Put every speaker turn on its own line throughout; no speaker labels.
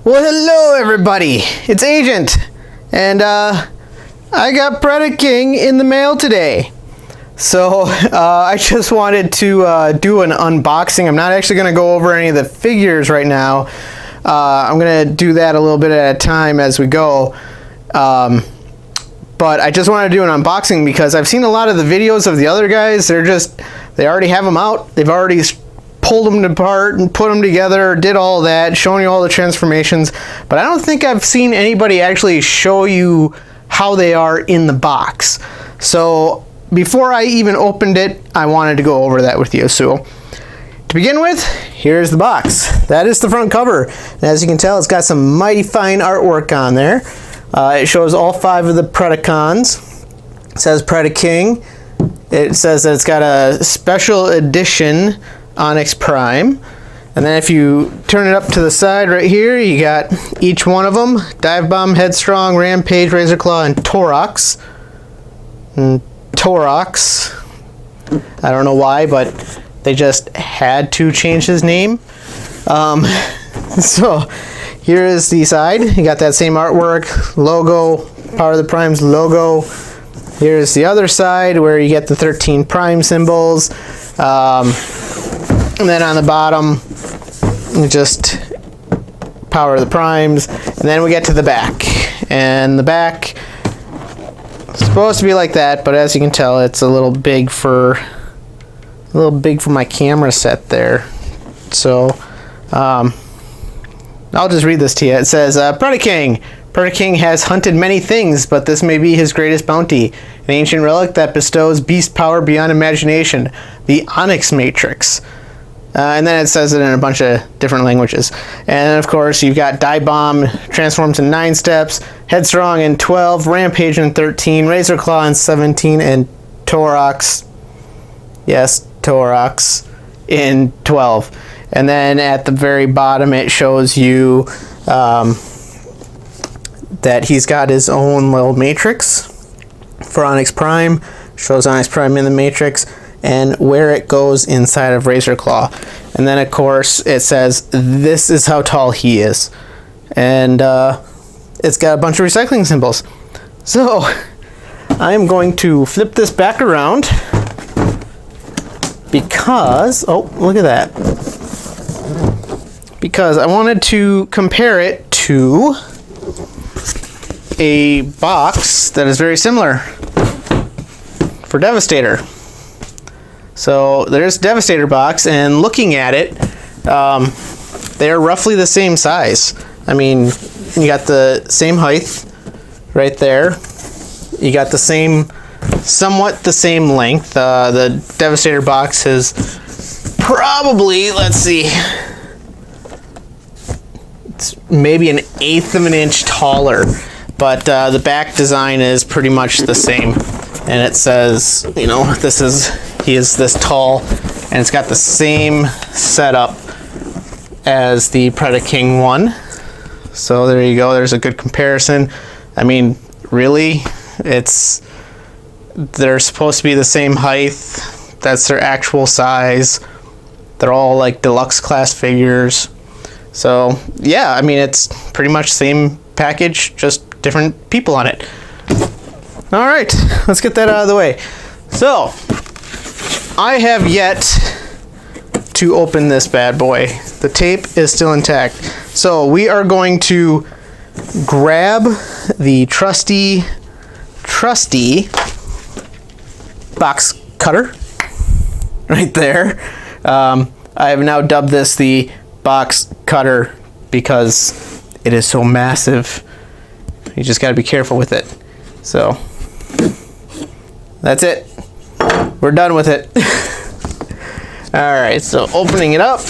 Well, hello everybody, it's Agent, and I got Predaking in the mail today. So I just wanted to do an unboxing. I'm not actually going to go over any of the figures right now. I'm going to do that a little bit at a time as we go. But I just wanted to do an unboxing because I've seen a lot of the videos of the other guys. They already have them out. They've already pulled them apart and put them together, did all that, showing you all the transformations, but I don't think I've seen anybody actually show you how they are in the box. So before I even opened it, I wanted to go over that with you. So to begin with, here's the box. That is the front cover, and as you can tell, it's got some mighty fine artwork on there. It shows all 5 of the Predacons. It says Predaking. It says that it's got a special edition Onyx Prime, and then if you turn it up to the side right here, you got each one of them: Dive Bomb, Headstrong, Rampage, Razor Claw, and Torox. I don't know why, but they just had to change his name. So here is the side. You got that same artwork, logo, Power of the Primes logo. Here's the other side where you get the 13 Prime symbols. And then on the bottom, just Power of the Primes. And then we get to the back. And the back is supposed to be like that, but as you can tell, it's a little big for my camera set there. So I'll just read this to you. It says, Predaking. Predaking has hunted many things, but this may be his greatest bounty. An ancient relic that bestows beast power beyond imagination. The Onyx Matrix. And then it says it in a bunch of different languages. And of course, you've got Dive Bomb transforms in 9 steps, Headstrong in 12, Rampage in 13, Razor Claw in 17, and Torox, yes, Torox, in 12. And then at the very bottom, it shows you that he's got his own little matrix for Onyx Prime. Shows Onyx Prime in the matrix and where it goes inside of Razor Claw. And then of course it says this is how tall he is. And it's got a bunch of recycling symbols. So I am going to flip this back around because, oh, look at that. Because I wanted to compare it to a box that is very similar for Devastator. So there's Devastator box, and looking at it, they're roughly the same size. I mean, you got the same height right there. You got the same, somewhat the same length. The Devastator box is probably, let's see, it's maybe 1/8 of an inch taller, but the back design is pretty much the same. And it says, you know, he is this tall, and it's got the same setup as the Predaking one. So there you go, there's a good comparison. I mean, really, they're supposed to be the same height. That's their actual size. They're all like deluxe class figures. So yeah, I mean, it's pretty much same package, just different people on it. All right, let's get that out of the way. So I have yet to open this bad boy. The tape is still intact. So we are going to grab the trusty box cutter right there. I have now dubbed this the box cutter because it is so massive. You just got to be careful with it. So that's it. We're done with it. Alright, so opening it up,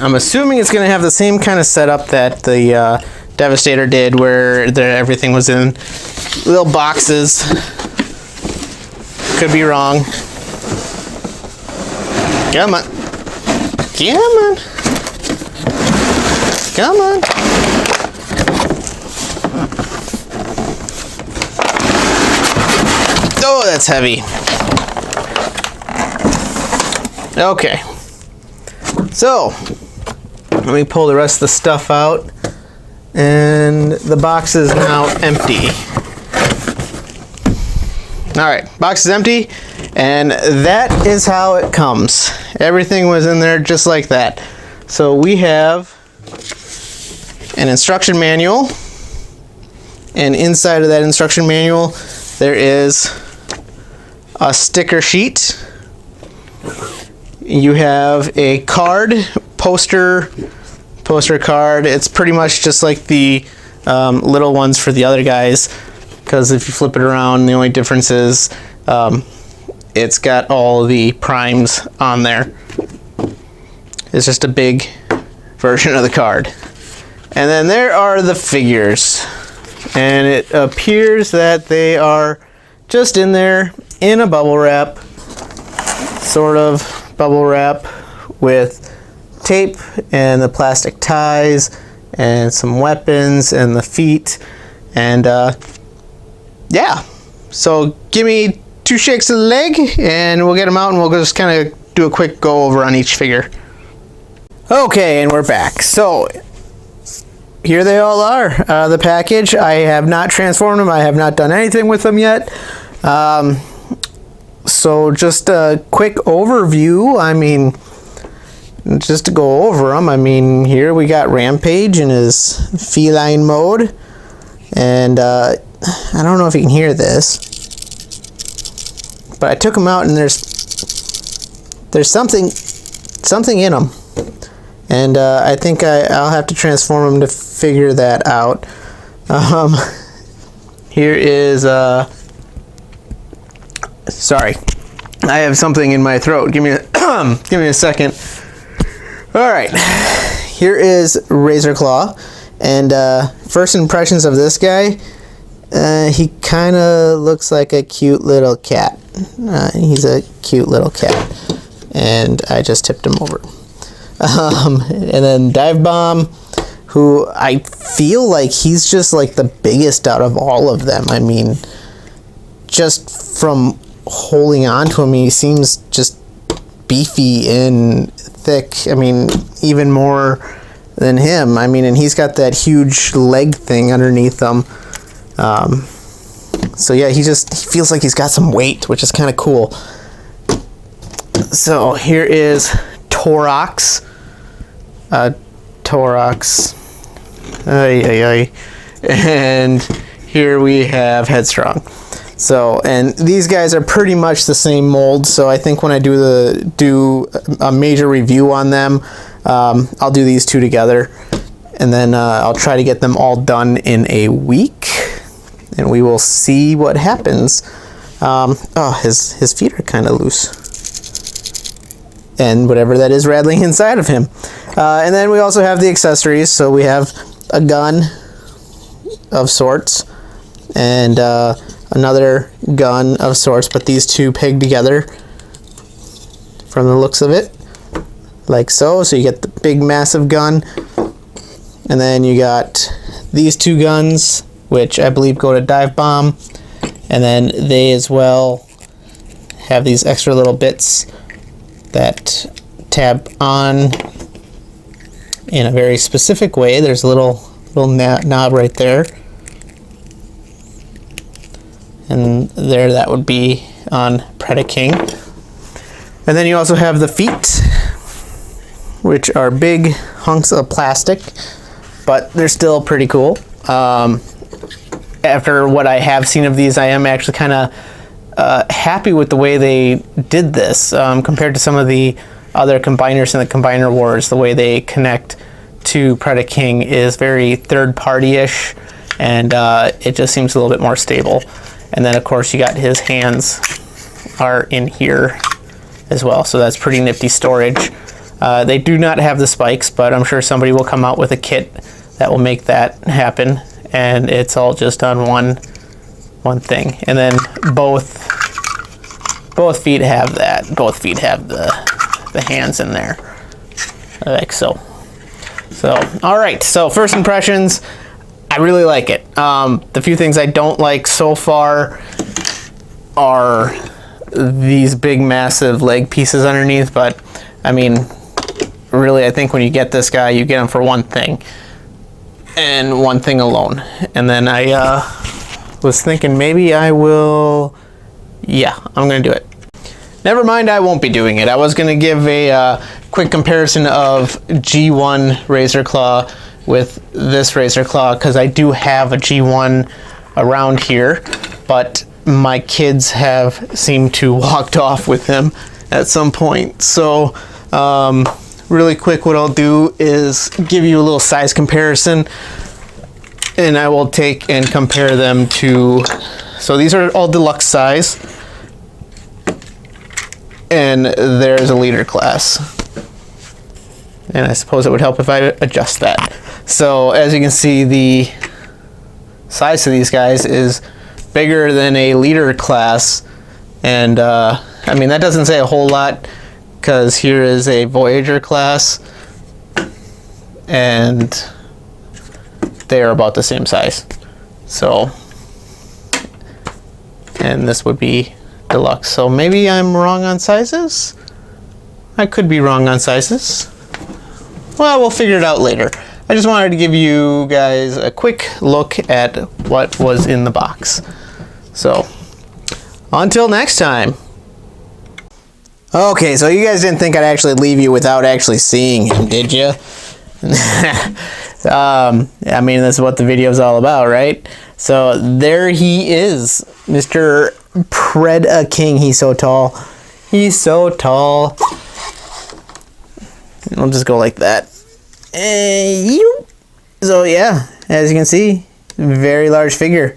I'm assuming it's going to have the same kind of setup that the Devastator did, where everything was in little boxes. Could be wrong. Come on. Come on. Come on. Oh, that's heavy. Okay. So, let me pull the rest of the stuff out. And the box is now empty. All right, box is empty, and that is how it comes. Everything was in there just like that. So we have an instruction manual, and inside of that instruction manual there is a sticker sheet. You have a card, poster card. It's pretty much just like the little ones for the other guys, because if you flip it around, the only difference is it's got all the primes on there. It's just a big version of the card. And then there are the figures, and it appears that they are just in there in a bubble wrap, sort of bubble wrap with tape and the plastic ties and some weapons and the feet, and yeah, so give me 2 shakes of the leg and we'll get them out, and we'll just kind of do a quick go over on each figure. Okay, and we're back. So here they all are, the package. I have not transformed them. I have not done anything with them yet. So just a quick overview. I mean, just to go over them, I mean, here we got Rampage in his feline mode, and I don't know if you can hear this, but I took him out, and there's something in him, and I think I'll have to transform him to figure that out. Here is sorry, I have something in my throat. Give me a second. All right, here is Razor Claw, and first impressions of this guy, he kind of looks like a cute little cat. He's a cute little cat, and I just tipped him over. And then Dive Bomb, who I feel like he's just like the biggest out of all of them. I mean, just from holding on to him, he seems just beefy and thick. I mean, even more than him. I mean, and he's got that huge leg thing underneath him. So yeah, he feels like he's got some weight, which is kind of cool. So here is Torox. And here we have Headstrong. So, and these guys are pretty much the same mold, so I think when I do a major review on them, I'll do these two together, and then I'll try to get them all done in a week, and we will see what happens. Oh, his feet are kind of loose, and whatever that is rattling inside of him. And then we also have the accessories, so we have a gun of sorts, and another gun of sorts, but these two pegged together from the looks of it, like so. So you get the big massive gun, and then you got these two guns, which I believe go to Dive Bomb, and then they as well have these extra little bits that tab on in a very specific way. There's a little knob right there, and there, that would be on Predaking. And then you also have the feet, which are big hunks of plastic, but they're still pretty cool. After what I have seen of these, I am actually kind of happy with the way they did this compared to some of the other combiners in the Combiner Wars. The way they connect to Predaking is very third-party-ish, and it just seems a little bit more stable. And then, of course, you got his hands are in here as well, so that's pretty nifty storage. They do not have the spikes, but I'm sure somebody will come out with a kit that will make that happen, and it's all just on one thing. And then both feet have that. Both feet have the hands in there, like so. So, all right. So first impressions, I really like it. The few things I don't like so far are these big, massive leg pieces underneath. But I mean, really, I think when you get this guy, you get him for one thing, and one thing alone. And then I was thinking maybe I will, yeah, I'm gonna do it. Never mind, I won't be doing it. I was gonna give a quick comparison of G1 Razor Claw with this Razor Claw, because I do have a G1 around here, but my kids have seemed to walked off with him at some point. So really quick, what I'll do is give you a little size comparison, and I will take and compare them to, so these are all deluxe size, and there's a leader class. And I suppose it would help if I adjust that. So as you can see, the size of these guys is bigger than a leader class. And I mean, that doesn't say a whole lot, because here is a Voyager class, and they are about the same size. So, and this would be deluxe. So maybe I'm wrong on sizes? I could be wrong on sizes. Well, we'll figure it out later. I just wanted to give you guys a quick look at what was in the box. So, until next time. Okay, so you guys didn't think I'd actually leave you without actually seeing him, did you? I mean, that's what the video's all about, right? So there he is, Mr. Predaking. He's so tall. He's so tall. I'll just go like that. So yeah, as you can see, very large figure.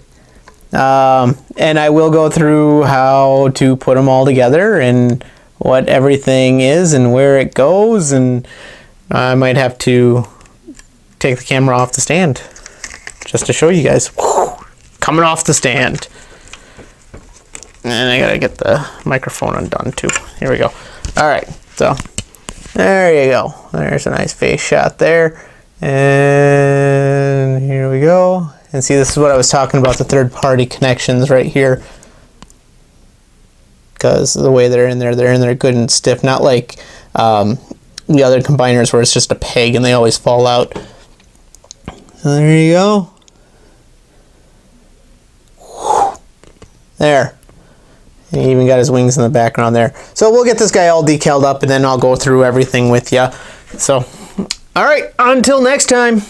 And I will go through how to put them all together and what everything is and where it goes, and I might have to take the camera off the stand just to show you guys. Whew, coming off the stand. And I gotta get the microphone undone too. Here we go. Alright, so there you go. There's a nice face shot there. And here we go. And see, this is what I was talking about, the third-party connections right here. Because the way they're in there good and stiff. Not like the other combiners where it's just a peg and they always fall out. So there you go. There. And he even got his wings in the background there. So we'll get this guy all decaled up, and then I'll go through everything with you. So, all right, until next time.